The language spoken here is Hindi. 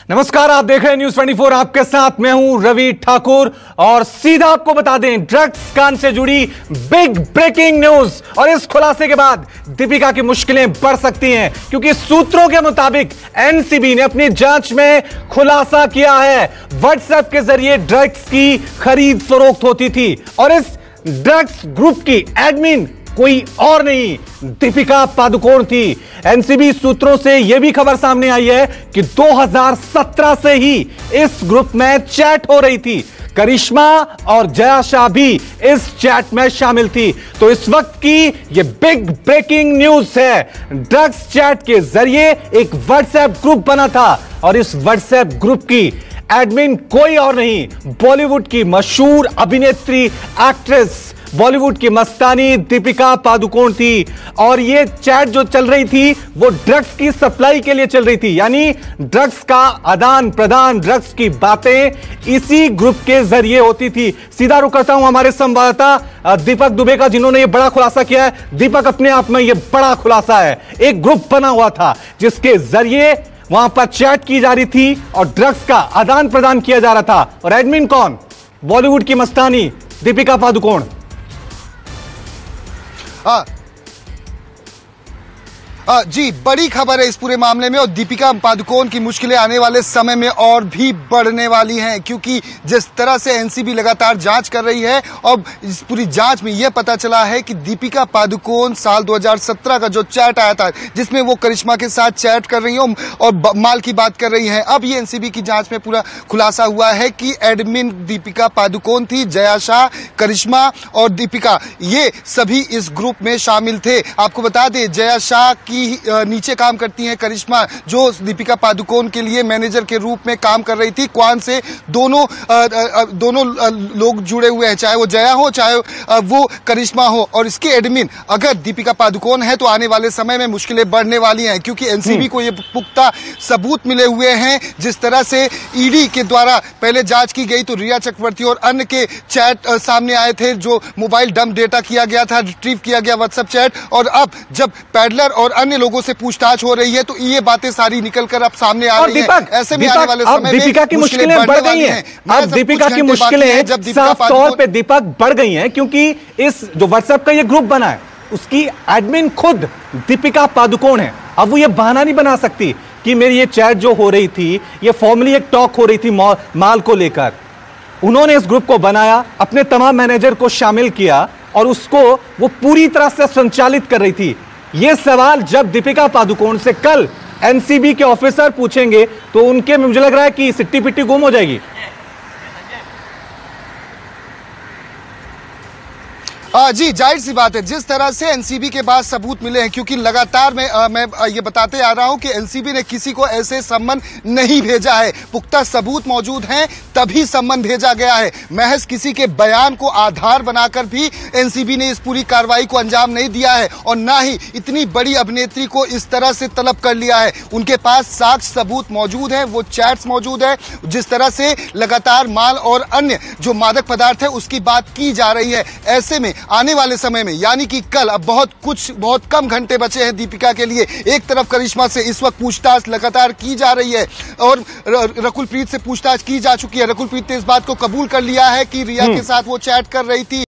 नमस्कार, आप देख रहे हैं न्यूज 24। आपके साथ मैं हूं रवि ठाकुर और सीधा आपको बता दें ड्रग्स कांड से जुड़ी बिग ब्रेकिंग न्यूज। और इस खुलासे के बाद दीपिका की मुश्किलें बढ़ सकती हैं, क्योंकि सूत्रों के मुताबिक एनसीबी ने अपनी जांच में खुलासा किया है व्हाट्सएप के जरिए ड्रग्स की खरीद फरोख्त होती थी और इस ड्रग्स ग्रुप की एडमिन कोई और नहीं, दीपिका पादुकोण थी। एनसीबी सूत्रों से यह भी खबर सामने आई है कि 2017 से ही इस ग्रुप में चैट हो रही थी। करिश्मा और जया शाह भी इस चैट में शामिल थी। तो इस वक्त की यह बिग ब्रेकिंग न्यूज है। ड्रग्स चैट के जरिए एक व्हाट्सएप ग्रुप बना था और इस व्हाट्सएप ग्रुप की एडमिन कोई और नहीं, बॉलीवुड की मशहूर अभिनेत्री, एक्ट्रेस, बॉलीवुड की मस्तानी दीपिका पादुकोण थी। और ये चैट जो चल रही थी वो ड्रग्स की सप्लाई के लिए चल रही थी, यानी ड्रग्स का आदान प्रदान, ड्रग्स की बातें इसी ग्रुप के जरिए होती थी। सीधा रुक करता हूं हमारे संवाददाता दीपक दुबे का, जिन्होंने ये बड़ा खुलासा किया है। दीपक, अपने आप में ये बड़ा खुलासा है। एक ग्रुप बना हुआ था जिसके जरिए वहां पर चैट की जा रही थी और ड्रग्स का आदान प्रदान किया जा रहा था। और एडमिन कौन? बॉलीवुड की मस्तानी दीपिका पादुकोण। जी, बड़ी खबर है इस पूरे मामले में और दीपिका पादुकोण की मुश्किलें आने वाले समय में और भी बढ़ने वाली हैं, क्योंकि जिस तरह से एनसीबी लगातार जांच कर रही है और इस पूरी जांच में यह पता चला है कि दीपिका पादुकोण साल 2017 का जो चैट आया था जिसमें वो करिश्मा के साथ चैट कर रही हैं और माल की बात कर रही हैं, अब ये एनसीबी की जांच में पूरा खुलासा हुआ है कि एडमिन दीपिका पादुकोण थी। जया शाह, करिश्मा और दीपिका, ये सभी इस ग्रुप में शामिल थे। आपको बता दें, जया शाह की नीचे काम करती हैं करिश्मा, जो दीपिका पादुकोण के लिए मैनेजर के रूप में काम कर रही थी। क्वान से दोनों लोग जुड़े हुए हैं, चाहे वो जया हो चाहे वो करिश्मा हो। और इसके एडमिन अगर दीपिका पादुकोण है तो आने वाले समय में मुश्किलें बढ़ने वाली हैं, क्योंकि एनसीबी को ये पुख्ता सबूत मिले हुए हैं। जिस तरह से ईडी के द्वारा पहले जांच की गई तो रिया चक्रवर्ती और अन्य के चैट सामने आए थे, जो मोबाइल डंप डेटा किया गया था, रिट्रीव किया गया व्हाट्सएप चैट। और अब जब पैडलर और अन्य लोगों से पूछताछ हो रही है तो ये बातें सारी निकलकर अब सामने आ रही हैं। ऐसे में आने वाले समय में दीपिका की मुश्किलें बढ़ गई हैं। अब दीपिका की मुश्किलें साफ तौर पे दीपक बढ़ गई हैं, क्योंकि इस जो व्हाट्सएप का ये ग्रुप बना है उसकी एडमिन खुद दीपिका पादुकोण है। अब वो ये बहाना नहीं बना सकती कि मेरी ये चैट जो हो रही थी, ये फॉर्मली एक टॉक हो रही थी माल को लेकर। उन्होंने इस ग्रुप को बनाया, अपने तमाम मैनेजर को शामिल किया और उसको वो पूरी तरह से संचालित कर रही थी। यह सवाल जब दीपिका पादुकोण से कल एनसीबी के ऑफिसर पूछेंगे तो उनके में मुझे लग रहा है कि सिट्टी पिट्टी गुम हो जाएगी। जी, जाहिर सी बात है, जिस तरह से एनसीबी के पास सबूत मिले हैं, क्योंकि लगातार मैं ये बताते आ रहा हूं कि एनसीबी ने किसी को ऐसे सम्मन नहीं भेजा है। पुख्ता सबूत मौजूद हैं तभी सम्मन भेजा गया है। महज किसी के बयान को आधार बनाकर भी एनसीबी ने इस पूरी कार्रवाई को अंजाम नहीं दिया है और ना ही इतनी बड़ी अभिनेत्री को इस तरह से तलब कर लिया है। उनके पास साक्ष्य सबूत मौजूद है, वो चैट्स मौजूद है, जिस तरह से लगातार माल और अन्य जो मादक पदार्थ है उसकी बात की जा रही है। ऐसे में आने वाले समय में, यानी कि कल, अब बहुत कम घंटे बचे हैं दीपिका के लिए। एक तरफ करिश्मा से इस वक्त पूछताछ लगातार की जा रही है और रकुल प्रीत से पूछताछ की जा चुकी है। रकुल प्रीत ने इस बात को कबूल कर लिया है कि रिया के साथ वो चैट कर रही थी।